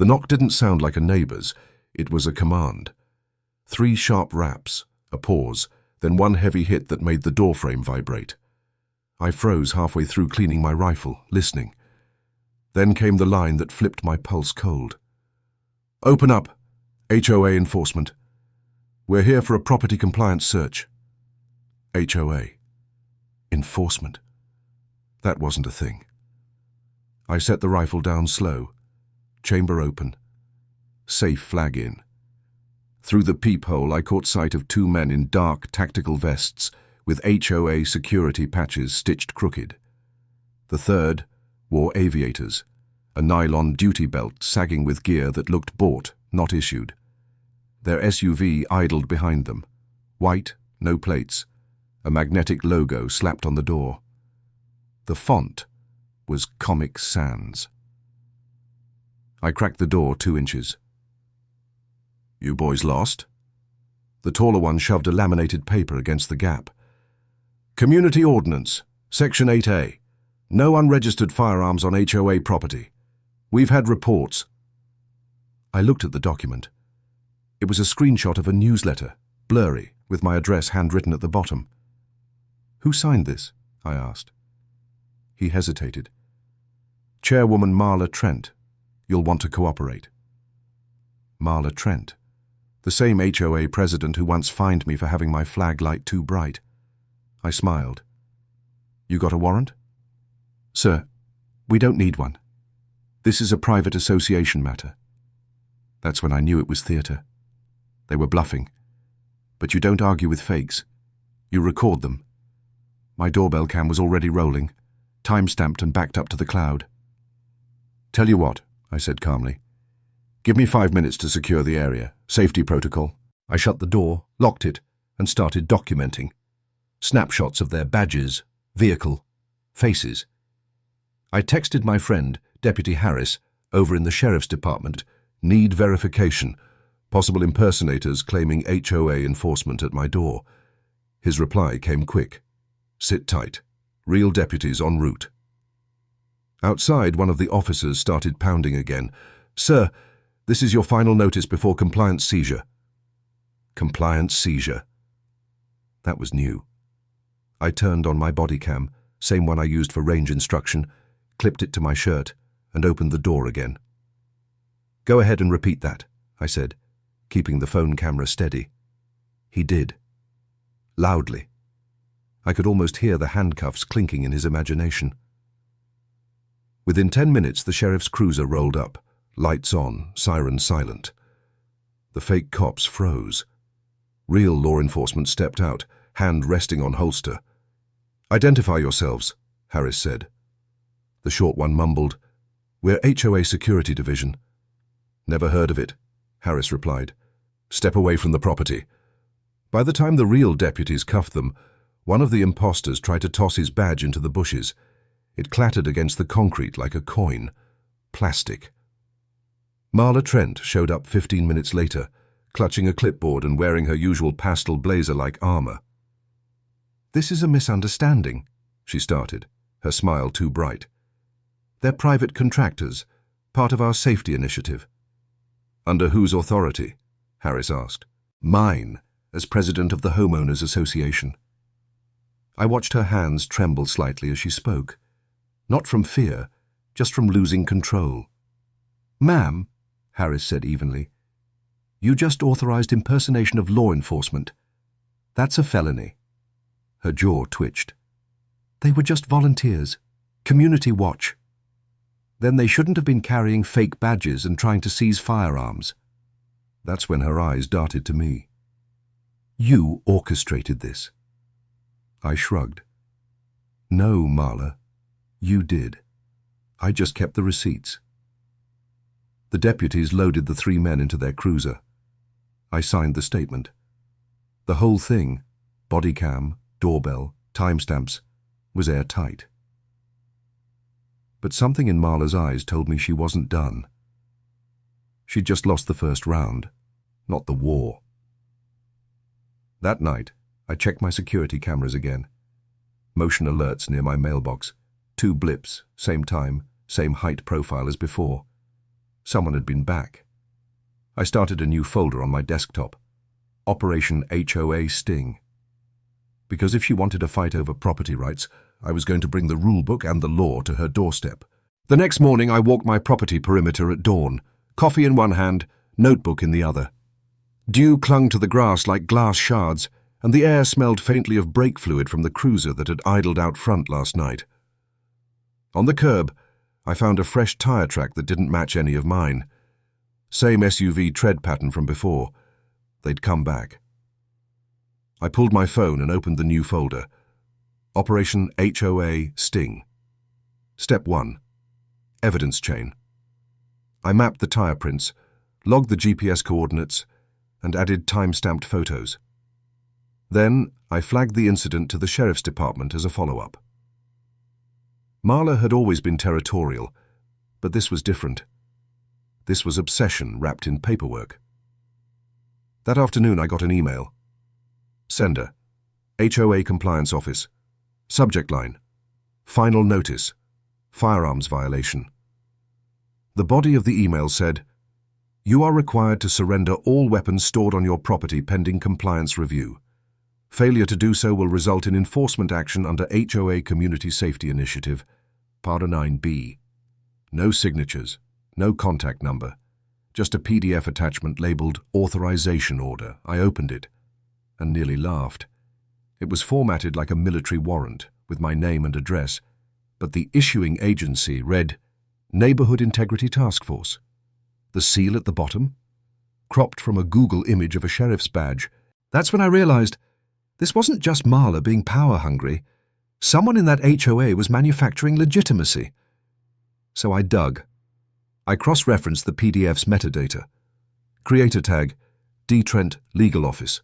The knock didn't sound like a neighbor's. It was a command. 3 sharp raps, a pause, then one heavy hit that made the doorframe vibrate. I froze halfway through cleaning my rifle, listening. Then came the line that flipped my pulse cold. "Open up. HOA enforcement. We're here for a property compliance search." HOA. Enforcement. That wasn't a thing. I set the rifle down slow. Chamber open. Safe flag in. Through the peephole, I caught sight of 2 men in dark tactical vests with HOA security patches stitched crooked. The third wore aviators, a nylon duty belt sagging with gear that looked bought, not issued. Their SUV idled behind them. White, no plates. A magnetic logo slapped on the door. The font was Comic Sans. I cracked the door 2 inches. "You boys lost?" The taller one shoved a laminated paper against the gap. "Community Ordinance, Section 8A. No unregistered firearms on HOA property. We've had reports." I looked at the document. It was a screenshot of a newsletter, blurry, with my address handwritten at the bottom. "Who signed this?" I asked. He hesitated. "Chairwoman Marla Trent. You'll want to cooperate." Marla Trent. The same HOA president who once fined me for having my flag light too bright. I smiled. "You got a warrant?" "Sir, we don't need one. This is a private association matter." That's when I knew it was theatre. They were bluffing. But you don't argue with fakes. You record them. My doorbell cam was already rolling, time-stamped and backed up to the cloud. "Tell you what," I said calmly. "Give me 5 minutes to secure the area. Safety protocol." I shut the door, locked it, and started documenting. Snapshots of their badges, vehicle, faces. I texted my friend, Deputy Harris, over in the Sheriff's Department, "Need verification. Possible impersonators claiming HOA enforcement at my door." His reply came quick. "Sit tight. Real deputies en route." Outside, one of the officers started pounding again. "Sir, this is your final notice before compliance seizure." Compliance seizure. That was new. I turned on my body cam, same one I used for range instruction, clipped it to my shirt, and opened the door again. "Go ahead and repeat that," I said, keeping the phone camera steady. He did. Loudly. I could almost hear the handcuffs clinking in his imagination. Within 10 minutes, the sheriff's cruiser rolled up, lights on, siren silent. The fake cops froze. Real law enforcement stepped out, hand resting on holster. "Identify yourselves," Harris said. The short one mumbled, "We're HOA Security Division." "Never heard of it," Harris replied. "Step away from the property." By the time the real deputies cuffed them, one of the imposters tried to toss his badge into the bushes. It clattered against the concrete like a coin. Plastic. Marla Trent showed up 15 minutes later, clutching a clipboard and wearing her usual pastel blazer-like armor. "This is a misunderstanding," she started, her smile too bright. "They're private contractors, part of our safety initiative." "Under whose authority?" Harris asked. "Mine, as president of the Homeowners Association." I watched her hands tremble slightly as she spoke. Not from fear, just from losing control. "Ma'am," Harris said evenly, "you just authorized impersonation of law enforcement. That's a felony." Her jaw twitched. "They were just volunteers. Community watch." "Then they shouldn't have been carrying fake badges and trying to seize firearms." That's when her eyes darted to me. "You orchestrated this." I shrugged. "No, Marla, you did. I just kept the receipts." The deputies loaded the 3 men into their cruiser. I signed the statement. The whole thing, body cam, doorbell, timestamps, was airtight. But something in Marla's eyes told me she wasn't done. She'd just lost the first round, not the war. That night, I checked my security cameras again. Motion alerts near my mailbox. 2 blips, same time, same height profile as before. Someone had been back. I started a new folder on my desktop. Operation HOA Sting. Because if she wanted a fight over property rights, I was going to bring the rulebook and the law to her doorstep. The next morning I walked my property perimeter at dawn, coffee in one hand, notebook in the other. Dew clung to the grass like glass shards, and the air smelled faintly of brake fluid from the cruiser that had idled out front last night. On the curb, I found a fresh tire track that didn't match any of mine. Same SUV tread pattern from before. They'd come back. I pulled my phone and opened the new folder. Operation HOA Sting. Step 1. Evidence chain. I mapped the tire prints, logged the GPS coordinates, and added time-stamped photos. Then I flagged the incident to the sheriff's department as a follow-up. Marla had always been territorial, but this was different. This was obsession wrapped in paperwork. That afternoon I got an email. Sender, HOA Compliance Office. Subject line, Final Notice, Firearms Violation. The body of the email said, "You are required to surrender all weapons stored on your property pending compliance review. Failure to do so will result in enforcement action under HOA Community Safety Initiative, Part 9B. No signatures, no contact number, just a PDF attachment labeled Authorization Order." I opened it and nearly laughed. It was formatted like a military warrant with my name and address, but the issuing agency read Neighborhood Integrity Task Force. The seal at the bottom, cropped from a Google image of a sheriff's badge. That's when I realized this wasn't just Marla being power-hungry. Someone in that HOA was manufacturing legitimacy. So I dug. I cross-referenced the PDF's metadata. Creator tag, D. Trent, Legal Office.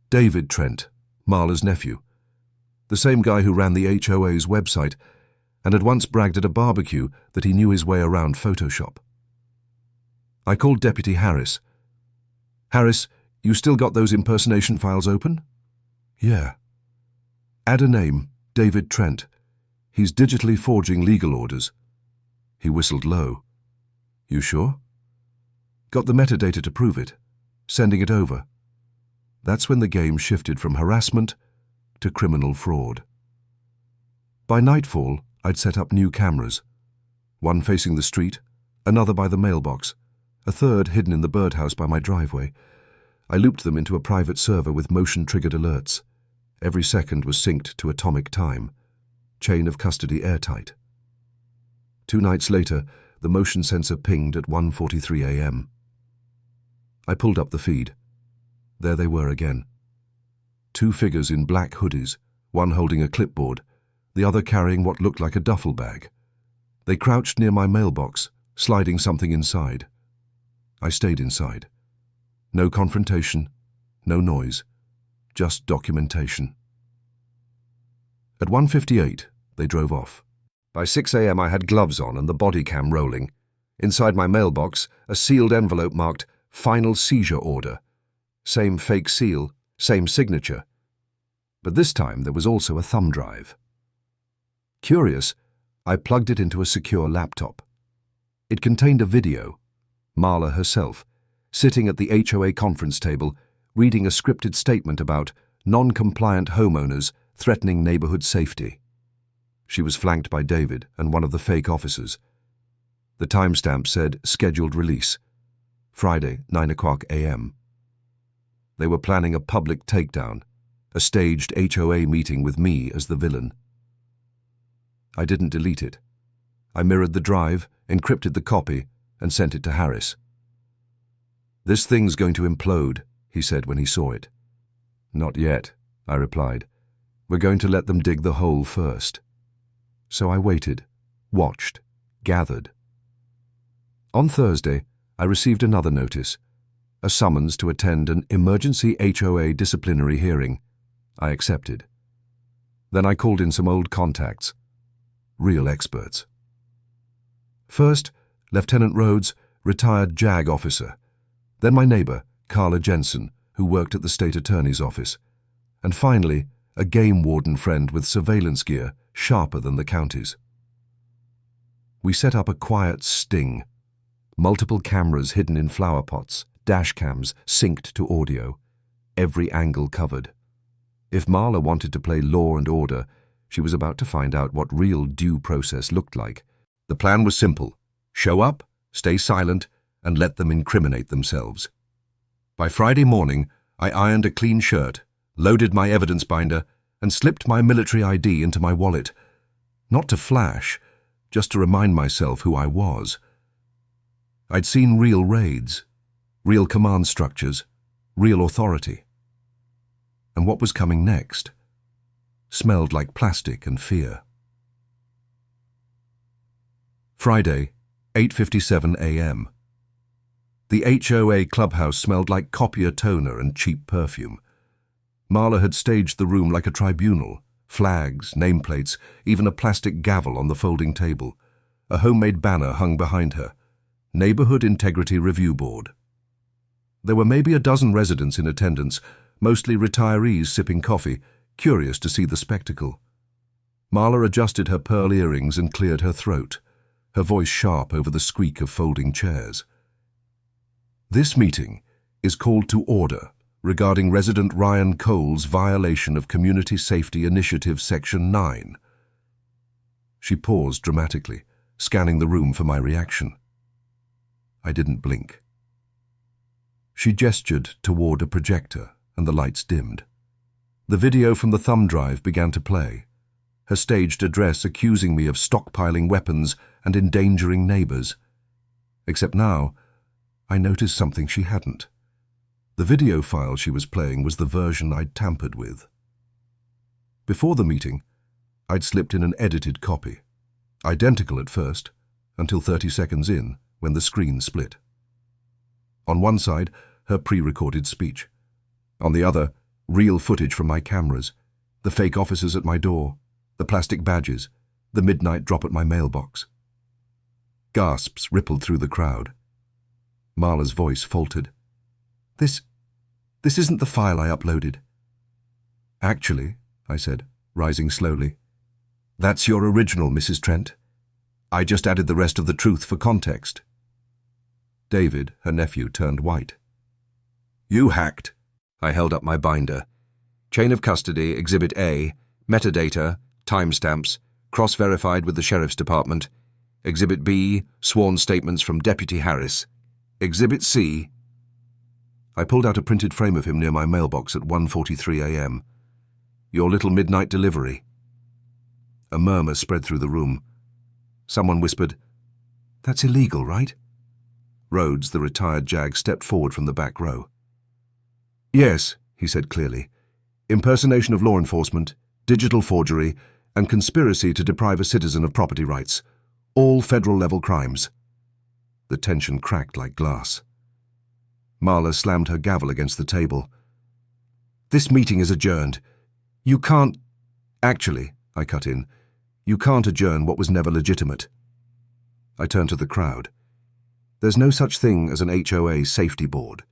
David Trent, Marla's nephew. The same guy who ran the HOA's website and had once bragged at a barbecue that he knew his way around Photoshop. I called Deputy Harris. "Harris, you still got those impersonation files open?" "Yeah." "Add a name, David Trent. He's digitally forging legal orders." He whistled low. "You sure?" "Got the metadata to prove it. Sending it over." That's when the game shifted from harassment to criminal fraud. By nightfall, I'd set up new cameras. One facing the street, another by the mailbox, a third hidden in the birdhouse by my driveway. I looped them into a private server with motion-triggered alerts. Every second was synced to atomic time. Chain of custody airtight. 2 nights later, the motion sensor pinged at 1:43 a.m. I pulled up the feed. There they were again. 2 figures in black hoodies, one holding a clipboard, the other carrying what looked like a duffel bag. They crouched near my mailbox, sliding something inside. I stayed inside. No confrontation, no noise, just documentation. At 1:58, they drove off. By 6 a.m. I had gloves on and the body cam rolling. Inside my mailbox, a sealed envelope marked Final Seizure Order. Same fake seal, same signature. But this time there was also a thumb drive. Curious, I plugged it into a secure laptop. It contained a video, Marla herself, sitting at the HOA conference table, reading a scripted statement about non-compliant homeowners threatening neighborhood safety. She was flanked by David and one of the fake officers. The timestamp said scheduled release, Friday, 9 a.m. They were planning a public takedown, a staged HOA meeting with me as the villain. I didn't delete it. I mirrored the drive, encrypted the copy, and sent it to Harris. "This thing's going to implode," he said when he saw it. "Not yet," I replied. "We're going to let them dig the hole first." So I waited, watched, gathered. On Thursday, I received another notice, a summons to attend an emergency HOA disciplinary hearing. I accepted. Then I called in some old contacts, real experts. First, Lieutenant Rhodes, retired JAG officer. Then my neighbor, Carla Jensen, who worked at the state attorney's office. And finally, a game warden friend with surveillance gear sharper than the county's. We set up a quiet sting, Multiple cameras hidden in flower pots, dash cams synced to audio, every angle covered. If Marla wanted to play law and order, she was about to find out what real due process looked like. The plan was simple: show up, stay silent, and let them incriminate themselves. By Friday morning, I ironed a clean shirt, loaded my evidence binder, and slipped my military ID into my wallet. Not to flash, just to remind myself who I was. I'd seen real raids, real command structures, real authority. And what was coming next smelled like plastic and fear. Friday, 8:57 a.m. The HOA clubhouse smelled like copier toner and cheap perfume. Marla had staged the room like a tribunal: flags, nameplates, even a plastic gavel on the folding table. A homemade banner hung behind her: Neighborhood Integrity Review Board. There were maybe a dozen residents in attendance, mostly retirees sipping coffee, curious to see the spectacle. Marla adjusted her pearl earrings and cleared her throat, her voice sharp over the squeak of folding chairs. This meeting is called to order regarding resident Ryan Cole's violation of Community Safety Initiative Section 9. She paused dramatically, scanning the room for my reaction. I didn't blink. She gestured toward a projector, and the lights dimmed. The video from the thumb drive began to play, her staged address accusing me of stockpiling weapons and endangering neighbors. Except now, I noticed something she hadn't. The video file she was playing was the version I'd tampered with. Before the meeting, I'd slipped in an edited copy, identical at first, until 30 seconds in, when the screen split. On one side, her pre-recorded speech. On the other, real footage from my cameras, the fake officers at my door, the plastic badges, the midnight drop at my mailbox. Gasps rippled through the crowd. Marla's voice faltered. This isn't the file I uploaded." "Actually," I said, rising slowly, "that's your original, Mrs. Trent. I just added the rest of the truth for context." David, her nephew, turned white. "You hacked." I held up my binder. Chain of custody, Exhibit A, metadata, timestamps, cross-verified with the Sheriff's Department. Exhibit B, sworn statements from Deputy Harris. Exhibit C. I pulled out a printed frame of him near my mailbox at 1:43 a.m. "Your little midnight delivery." A murmur spread through the room. Someone whispered, "That's illegal, right?" Rhodes, the retired JAG, stepped forward from the back row. "Yes," he said clearly. "Impersonation of law enforcement, digital forgery, and conspiracy to deprive a citizen of property rights. All federal-level crimes." The tension cracked like glass. Marla slammed her gavel against the table. "This meeting is adjourned. You can't—" "Actually," I cut in, "you can't adjourn what was never legitimate." I turned to the crowd. "There's no such thing as an HOA safety board.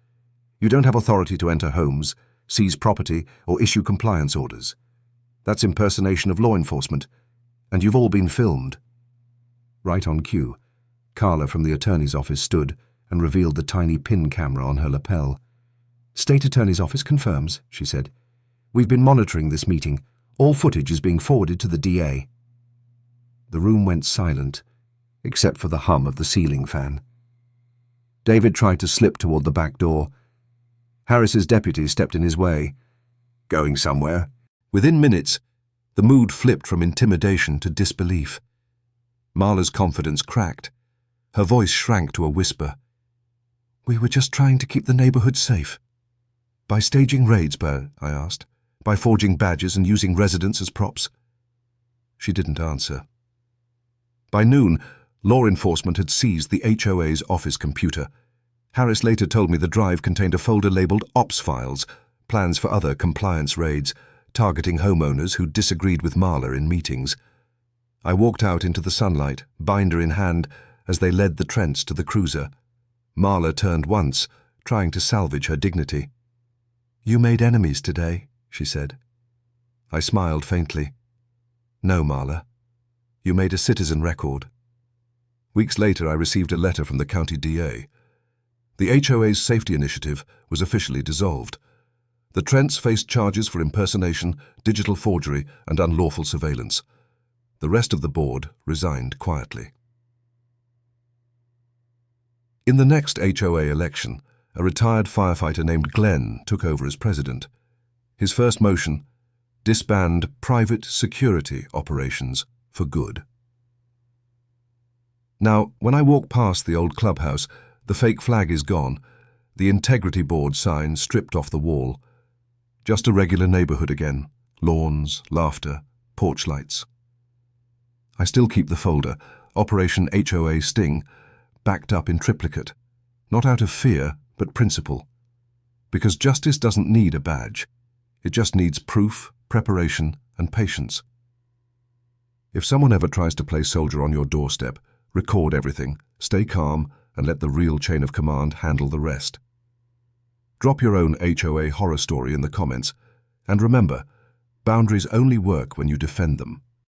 You don't have authority to enter homes, seize property, or issue compliance orders. That's impersonation of law enforcement, and you've all been filmed." Right on cue, Carla from the attorney's office stood and revealed the tiny pin camera on her lapel. "State Attorney's Office confirms," she said. "We've been monitoring this meeting. All footage is being forwarded to the DA." The room went silent, except for the hum of the ceiling fan. David tried to slip toward the back door. Harris's deputy stepped in his way. "Going somewhere?" Within minutes, the mood flipped from intimidation to disbelief. Marla's confidence cracked. Her voice shrank to a whisper. "We were just trying to keep the neighborhood safe." "By staging raids, I asked. "By forging badges and using residents as props?" She didn't answer. By noon, law enforcement had seized the HOA's office computer. Harris later told me the drive contained a folder labeled Ops Files, plans for other compliance raids, targeting homeowners who disagreed with Marla in meetings. I walked out into the sunlight, binder in hand, as they led the Trents to the cruiser. Marla turned once, trying to salvage her dignity. "You made enemies today," she said. I smiled faintly. "No, Marla. You made a citizen record." Weeks later, I received a letter from the county DA. The HOA's safety initiative was officially dissolved. The Trents faced charges for impersonation, digital forgery, and unlawful surveillance. The rest of the board resigned quietly. In the next HOA election, a retired firefighter named Glenn took over as president. His first motion: disband private security operations for good. Now, when I walk past the old clubhouse, the fake flag is gone, the integrity board sign stripped off the wall. Just a regular neighborhood again: lawns, laughter, porch lights. I still keep the folder, Operation HOA Sting, backed up in triplicate, not out of fear, but principle. Because justice doesn't need a badge. It just needs proof, preparation, and patience. If someone ever tries to play soldier on your doorstep, record everything, stay calm, and let the real chain of command handle the rest. Drop your own HOA horror story in the comments, and remember, boundaries only work when you defend them.